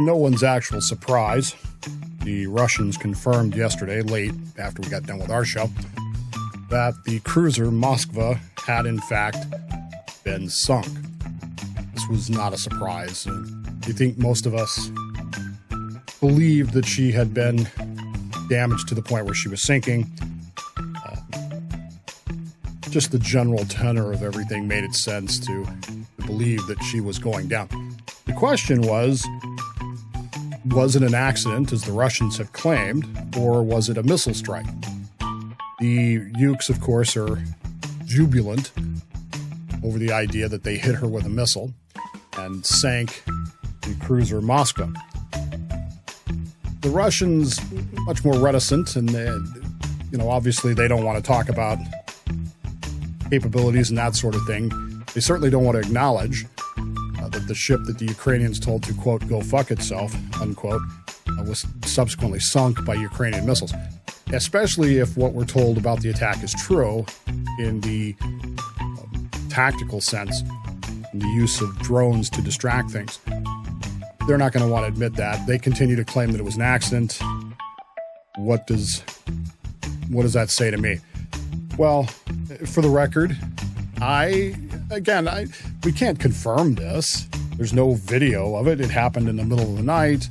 no one's actual surprise, the Russians confirmed yesterday, late after we got done with our show, that the cruiser Moskva had in fact been sunk. This was not a surprise. I think most of us believed that she had been damaged to the point where she was sinking. Just the general tenor of everything made it sense to believe that she was going down. The question was it an accident, as the Russians have claimed, or was it a missile strike? The Ukes, of course, are jubilant over the idea that they hit her with a missile and sank the cruiser Moskva. The Russians, much more reticent, and obviously they don't want to talk about capabilities and that sort of thing. They certainly don't want to acknowledge that the ship that the Ukrainians told to, quote, go fuck itself, unquote, was subsequently sunk by Ukrainian missiles. Especially if what we're told about the attack is true in the tactical sense, in the use of drones to distract things. They're not going to want to admit that. They continue to claim that it was an accident. What does that say to me? Well, for the record, we can't confirm this. There's no video of it. It happened in the middle of the night.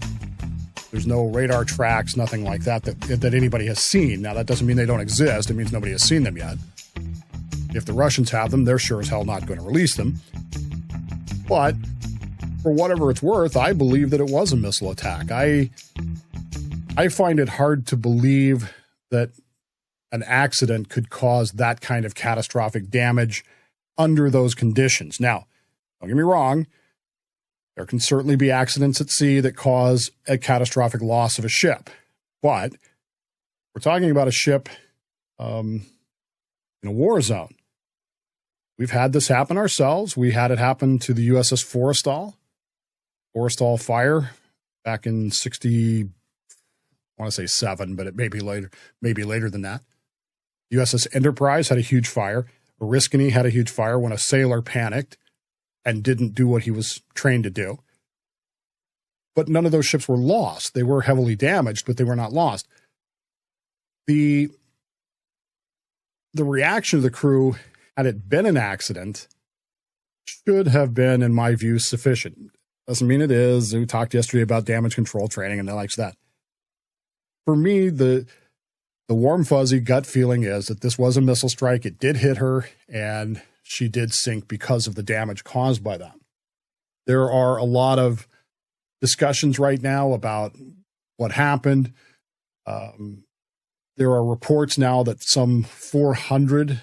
There's no radar tracks, nothing like that anybody has seen. Now, that doesn't mean they don't exist. It means nobody has seen them yet. If the Russians have them, they're sure as hell not going to release them. But for whatever it's worth, I believe that it was a missile attack. I find it hard to believe that an accident could cause that kind of catastrophic damage under those conditions. Now, don't get me wrong. There can certainly be accidents at sea that cause a catastrophic loss of a ship. But we're talking about a ship in a war zone. We've had this happen ourselves. We had it happen to the USS Forrestal fire back in 60, I want to say 7, but it may be later than that. USS Enterprise had a huge fire. Oriskany had a huge fire when a sailor panicked and didn't do what he was trained to do. But none of those ships were lost. They were heavily damaged, but they were not lost. The reaction of the crew, had it been an accident, should have been, in my view, sufficient. Doesn't mean it is. We talked yesterday about damage control training and the likes of that. For me, the warm, fuzzy gut feeling is that this was a missile strike. It did hit her, and she did sink because of the damage caused by that. There are a lot of discussions right now about what happened. There are reports now that some 400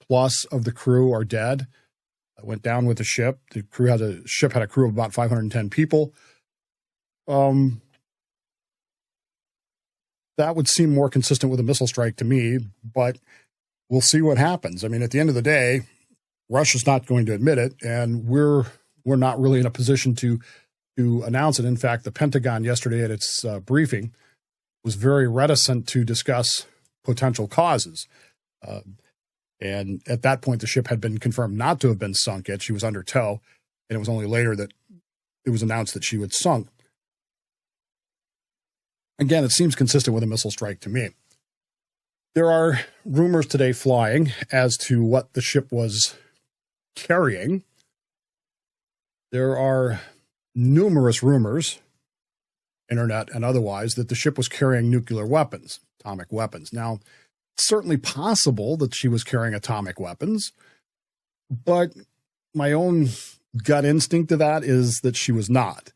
plus of the crew are dead. Went down with the ship. The ship had a crew of about 510 people. That would seem more consistent with a missile strike to me, but we'll see what happens. I mean, at the end of the day, Russia's not going to admit it, and we're not really in a position to announce it. In fact, the Pentagon yesterday at its briefing was very reticent to discuss potential causes. And at that point, the ship had been confirmed not to have been sunk yet. She was under tow, and it was only later that it was announced that she had sunk. Again, it seems consistent with a missile strike to me. There are rumors today flying as to what the ship was carrying. There are numerous rumors, internet and otherwise, that the ship was carrying nuclear weapons, atomic weapons. Now, it's certainly possible that she was carrying atomic weapons, but my own gut instinct to that is that she was not.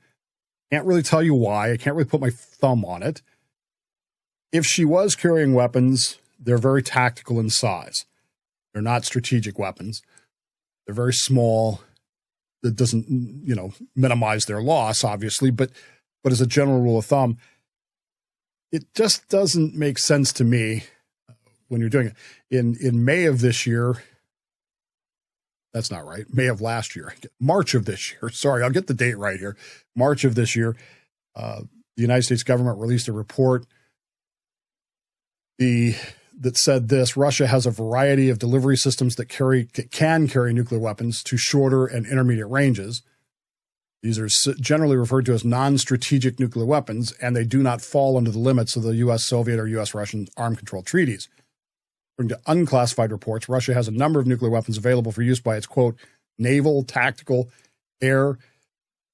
Can't really tell you why. I can't really put my thumb on it. If she was carrying weapons, they're very tactical in size. They're not strategic weapons. They're very small. That doesn't, minimize their loss, obviously, but as a general rule of thumb, it just doesn't make sense to me when you're doing it. In May of this year, that's not right. May of last year, March of this year. Sorry, I'll get the date right here. March of this year, the United States government released a report that said this: Russia has a variety of delivery systems that can carry nuclear weapons to shorter and intermediate ranges. These are generally referred to as non-strategic nuclear weapons, and they do not fall under the limits of the U.S., Soviet, or U.S.-Russian arms control treaties. According to unclassified reports, Russia has a number of nuclear weapons available for use by its, quote, naval, tactical, air,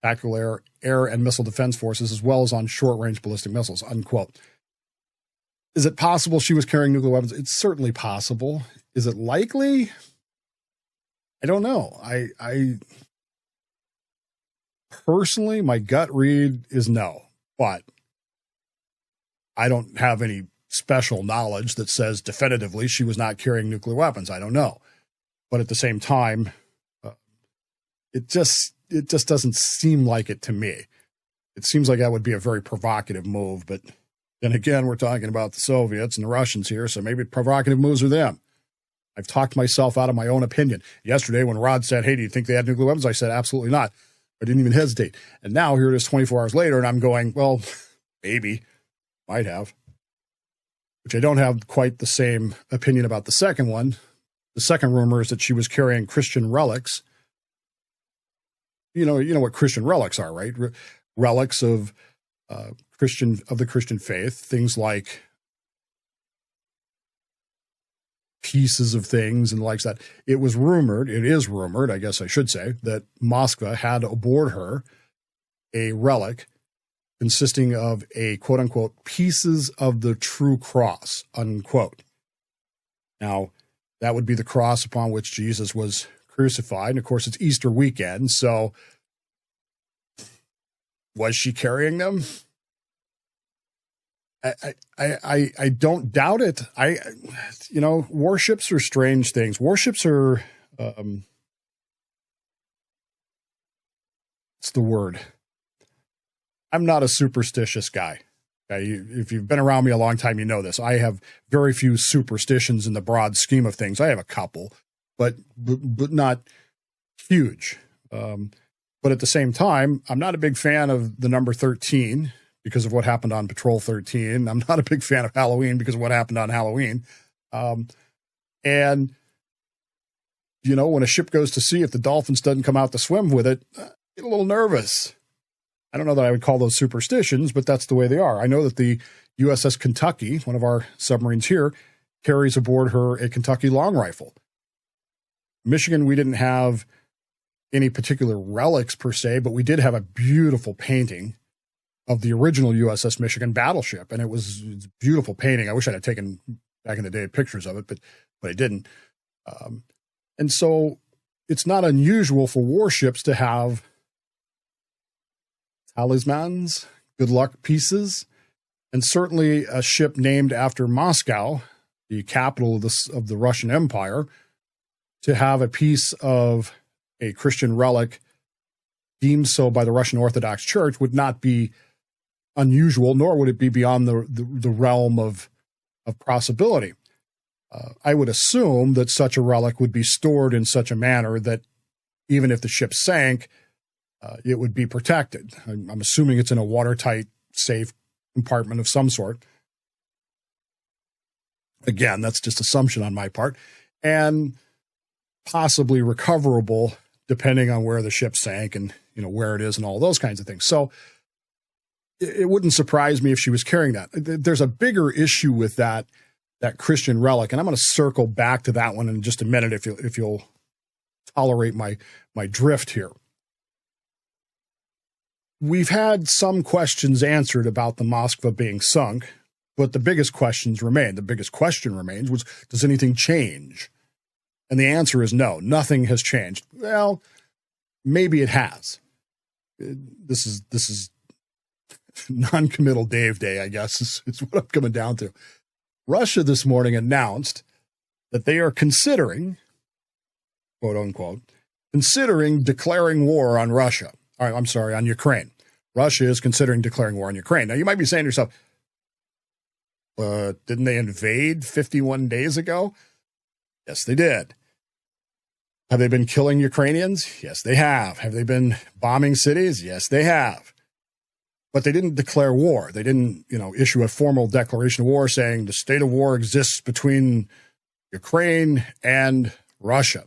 and missile defense forces, as well as on short-range ballistic missiles, unquote. Is it possible she was carrying nuclear weapons? It's certainly possible. Is it likely? I don't know. I personally, my gut read is no, but I don't have any special knowledge that says definitively she was not carrying nuclear weapons. I don't know. But at the same time, it just doesn't seem like it to me. It seems like that would be a very provocative move, but then again, we're talking about the Soviets and the Russians here, so maybe provocative moves are them. I've talked myself out of my own opinion. Yesterday, when Rod said, hey, do you think they had nuclear weapons? I said, absolutely not. I didn't even hesitate. And now here it is 24 hours later, and I'm going, well, maybe, might have. Which I don't have quite the same opinion about the second one. The second rumor is that she was carrying Christian relics. You know what Christian relics are, right? Relics of the Christian faith, things like pieces of things and the likes that. It is rumored, I guess I should say, that Moskva had aboard her a relic consisting of a quote-unquote pieces of the true cross, unquote. Now, that would be the cross upon which Jesus was crucified. And of course, it's Easter weekend, so was she carrying them? I don't doubt it. Warships are strange things. Warships are, what's the word? I'm not a superstitious guy. Okay? If you've been around me a long time, you know this. I have very few superstitions in the broad scheme of things. I have a couple, but not huge. But at the same time, I'm not a big fan of the number 13 because of what happened on Patrol 13. I'm not a big fan of Halloween because of what happened on Halloween. And, when a ship goes to sea, if the Dolphins doesn't come out to swim with it, I get a little nervous. I don't know that I would call those superstitions, but that's the way they are. I know that the USS Kentucky, one of our submarines here, carries aboard her a Kentucky long rifle. Michigan, we didn't have any particular relics per se, but we did have a beautiful painting of the original USS Michigan battleship, and it's a beautiful painting. I wish I'd have taken back in the day pictures of it, but I didn't. And so it's not unusual for warships to have talismans, good luck pieces, and certainly a ship named after Moscow, the capital of the Russian Empire, to have a piece of a Christian relic deemed so by the Russian Orthodox Church would not be unusual, nor would it be beyond the realm of possibility. I would assume that such a relic would be stored in such a manner that even if the ship sank, it would be protected. I'm assuming it's in a watertight, safe compartment of some sort. Again, that's just assumption on my part. And possibly recoverable depending on where the ship sank and, where it is and all those kinds of things. So it wouldn't surprise me if she was carrying that. There's a bigger issue with that Christian relic, and I'm going to circle back to that one in just a minute if you'll tolerate my drift here. We've had some questions answered about the Moskva being sunk, but the biggest questions remain. The biggest question remains was, does anything change? And the answer is no, nothing has changed. Well, maybe it has. This is non-committal Dave Day, I guess, is what I'm coming down to. Russia this morning announced that they are considering, quote unquote, declaring war on Russia. On Ukraine. Russia is considering declaring war on Ukraine. Now, you might be saying to yourself, didn't they invade 51 days ago? Yes, they did. Have they been killing Ukrainians? Yes, they have. Have they been bombing cities? Yes, they have. But they didn't declare war. They didn't, issue a formal declaration of war saying the state of war exists between Ukraine and Russia.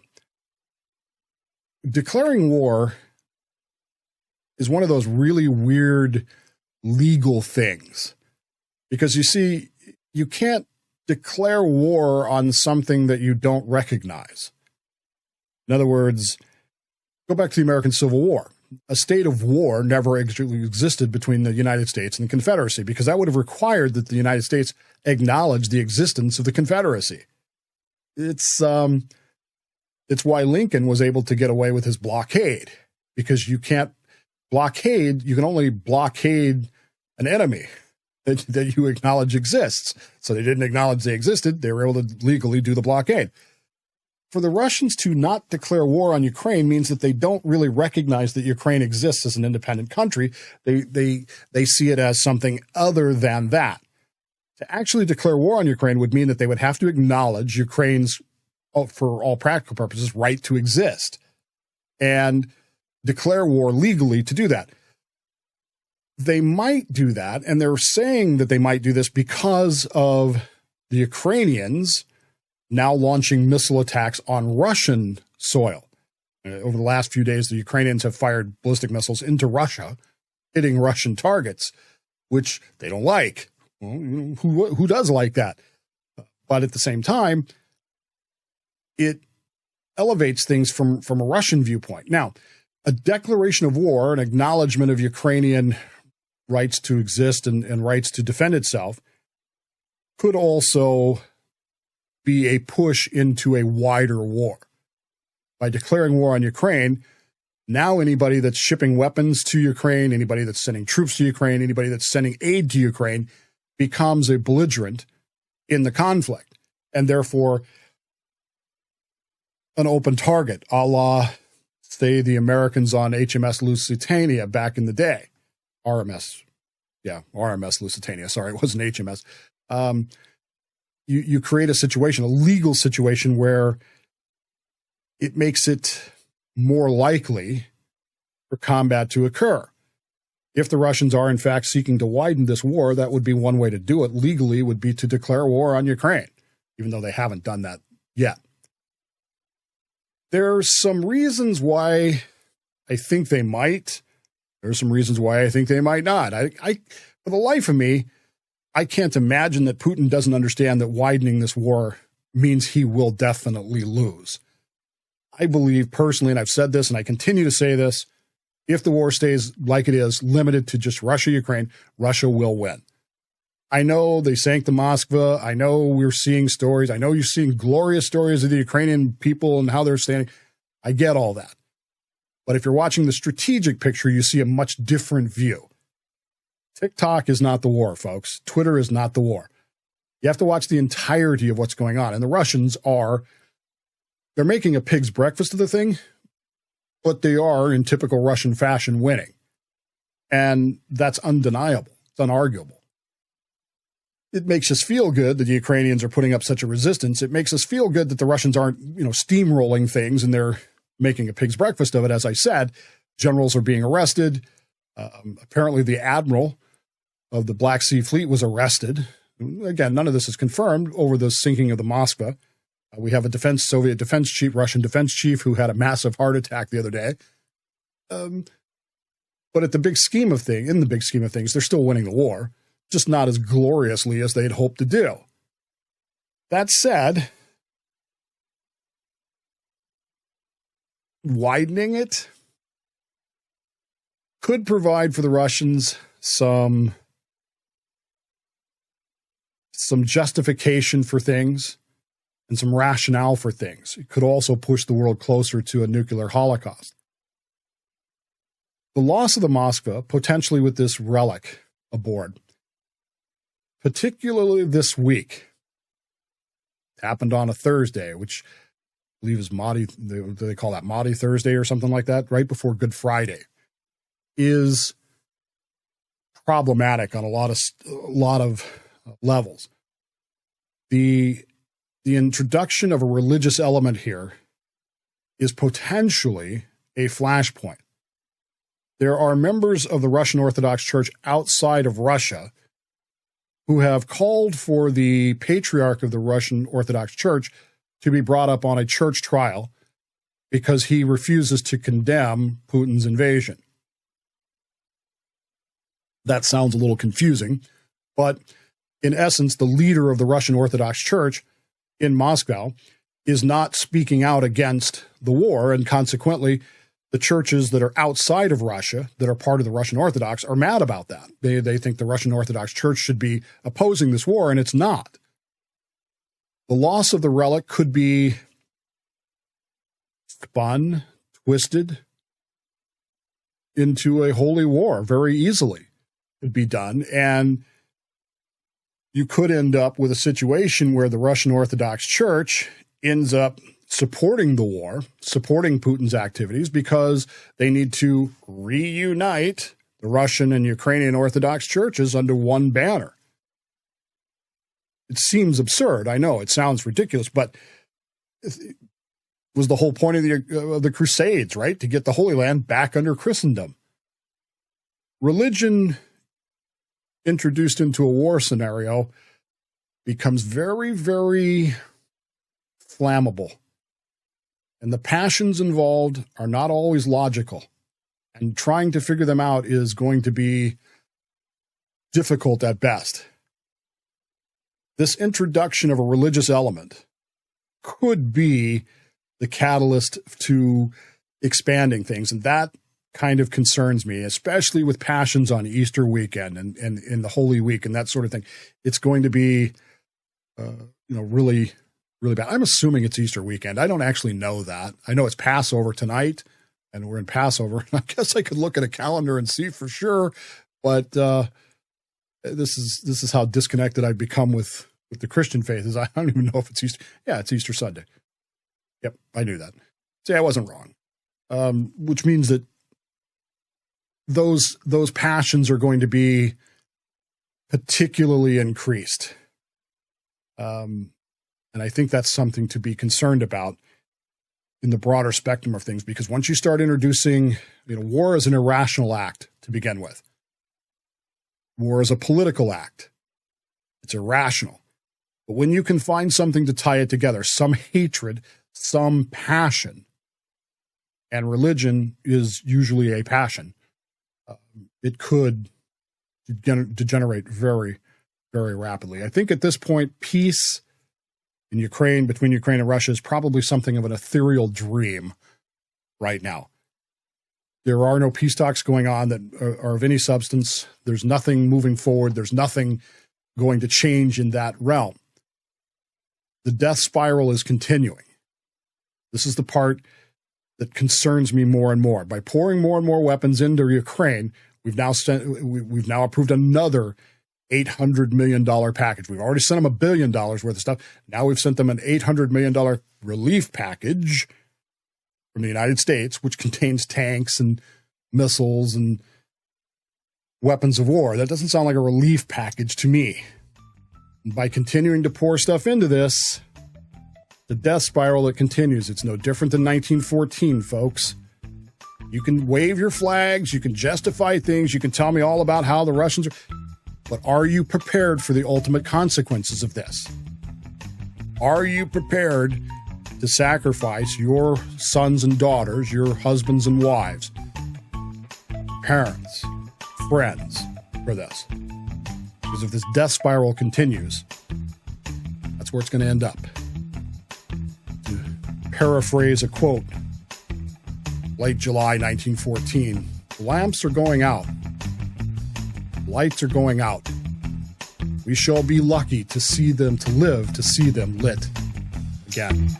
Declaring war is one of those really weird legal things. Because you see, you can't declare war on something that you don't recognize. In other words, go back to the American Civil War. A state of war never existed between the United States and the Confederacy, because that would have required that the United States acknowledge the existence of the Confederacy. It's why Lincoln was able to get away with his blockade, because you can't blockade, you can only blockade an enemy that you acknowledge exists. So they didn't acknowledge they existed. They were able to legally do the blockade. For the Russians to not declare war on Ukraine means that they don't really recognize that Ukraine exists as an independent country. They see it as something other than that. To actually declare war on Ukraine would mean that they would have to acknowledge Ukraine's, for all practical purposes, right to exist and declare war legally to do that. They might do that, and they're saying that they might do this because of the Ukrainians now launching missile attacks on Russian soil. Over the last few days, the Ukrainians have fired ballistic missiles into Russia, hitting Russian targets, which they don't like. Well, who does like that? But at the same time, it elevates things from a Russian viewpoint. Now, a declaration of war, an acknowledgement of Ukrainian rights to exist and rights to defend itself, could also be a push into a wider war. By declaring war on Ukraine, now anybody that's shipping weapons to Ukraine, anybody that's sending troops to Ukraine, anybody that's sending aid to Ukraine becomes a belligerent in the conflict, and therefore an open target, a la, say, the Americans on HMS Lusitania back in the day. RMS Lusitania. Sorry, it wasn't HMS. You create a situation, a legal situation, where it makes it more likely for combat to occur. If the Russians are, in fact, seeking to widen this war, that would be one way to do it. Legally, would be to declare war on Ukraine, even though they haven't done that yet. There's some reasons why I think they might. There's some reasons why I think they might not. I for the life of me, I can't imagine that Putin doesn't understand that widening this war means he will definitely lose. I believe personally, and I've said this and I continue to say this, if the war stays like it is, limited to just Russia, Ukraine, Russia will win. I know they sank the Moskva. I know we're seeing stories. I know you're seeing glorious stories of the Ukrainian people and how they're standing. I get all that. But if you're watching the strategic picture, you see a much different view. TikTok is not the war, folks. Twitter is not the war. You have to watch the entirety of what's going on. And the Russians they're making a pig's breakfast of the thing, but they are, in typical Russian fashion, winning. And that's undeniable. It's unarguable. It makes us feel good that the Ukrainians are putting up such a resistance. It makes us feel good that the Russians aren't, steamrolling things and they're making a pig's breakfast of it. As I said, generals are being arrested. Apparently the admiral of the Black Sea Fleet was arrested. Again, none of this is confirmed over the sinking of the Moskva. We have a Soviet defense chief, Russian defense chief, who had a massive heart attack the other day. But in the big scheme of things, they're still winning the war, just not as gloriously as they'd hoped to do. That said, widening it could provide for the Russians some justification for things and some rationale for things. It could also push the world closer to a nuclear holocaust. The loss of the Moskva, potentially with this relic aboard, particularly this week, happened on a Thursday, which I believe is they call that Maundy Thursday or something like that, right before Good Friday, is problematic on a lot of levels. The introduction of a religious element here is potentially a flashpoint. There are members of the Russian Orthodox Church outside of Russia who have called for the patriarch of the Russian Orthodox Church to be brought up on a church trial because he refuses to condemn Putin's invasion. That sounds a little confusing, but in essence, the leader of the Russian Orthodox Church in Moscow is not speaking out against the war, and consequently, the churches that are outside of Russia, that are part of the Russian Orthodox, are mad about that. They think the Russian Orthodox Church should be opposing this war, and it's not. The loss of the relic could be spun, twisted into a holy war very easily. Could be done, and you could end up with a situation where the Russian Orthodox Church ends up supporting the war, supporting Putin's activities, because they need to reunite the Russian and Ukrainian Orthodox churches under one banner. It seems absurd. I know it sounds ridiculous, but it was the whole point of the Crusades, right? To get the Holy Land back under Christendom. Religion introduced into a war scenario becomes very, very flammable. And the passions involved are not always logical. And trying to figure them out is going to be difficult at best. This introduction of a religious element could be the catalyst to expanding things. And that kind of concerns me, especially with passions on Easter weekend and in the Holy Week and that sort of thing. It's going to be, really, really bad. I'm assuming it's Easter weekend. I don't actually know that. I know it's Passover tonight, and we're in Passover. I guess I could look at a calendar and see for sure, but this is how disconnected I've become with the Christian faith. Is I don't even know if it's Easter. Yeah, it's Easter Sunday. Yep, I knew that. See, I wasn't wrong. Which means that those passions are going to be particularly increased. And I think that's something to be concerned about in the broader spectrum of things, because once you start introducing, war is an irrational act to begin with. War is a political act. It's irrational. But when you can find something to tie it together, some hatred, some passion, and religion is usually a passion, it could degenerate very, very rapidly. I think at this point, peace in Ukraine, between Ukraine and Russia, is probably something of an ethereal dream right now. There are no peace talks going on that are of any substance. There's nothing moving forward. There's nothing going to change in that realm. The death spiral is continuing. This is the part that concerns me more and more. By pouring more and more weapons into Ukraine, we've now approved another $800 million package. We've already sent them $1 billion worth of stuff. Now we've sent them an $800 million relief package from the United States, which contains tanks and missiles and weapons of war. That doesn't sound like a relief package to me. And by continuing to pour stuff into this, the death spiral that continues, it's no different than 1914, folks. You can wave your flags, you can justify things, you can tell me all about how the Russians are... But are you prepared for the ultimate consequences of this? Are you prepared to sacrifice your sons and daughters, your husbands and wives, parents, friends for this? Because if this death spiral continues, that's where it's going to end up. To paraphrase a quote, late July 1914, the lamps are going out. Lights are going out. We shall be lucky to live to see them lit again.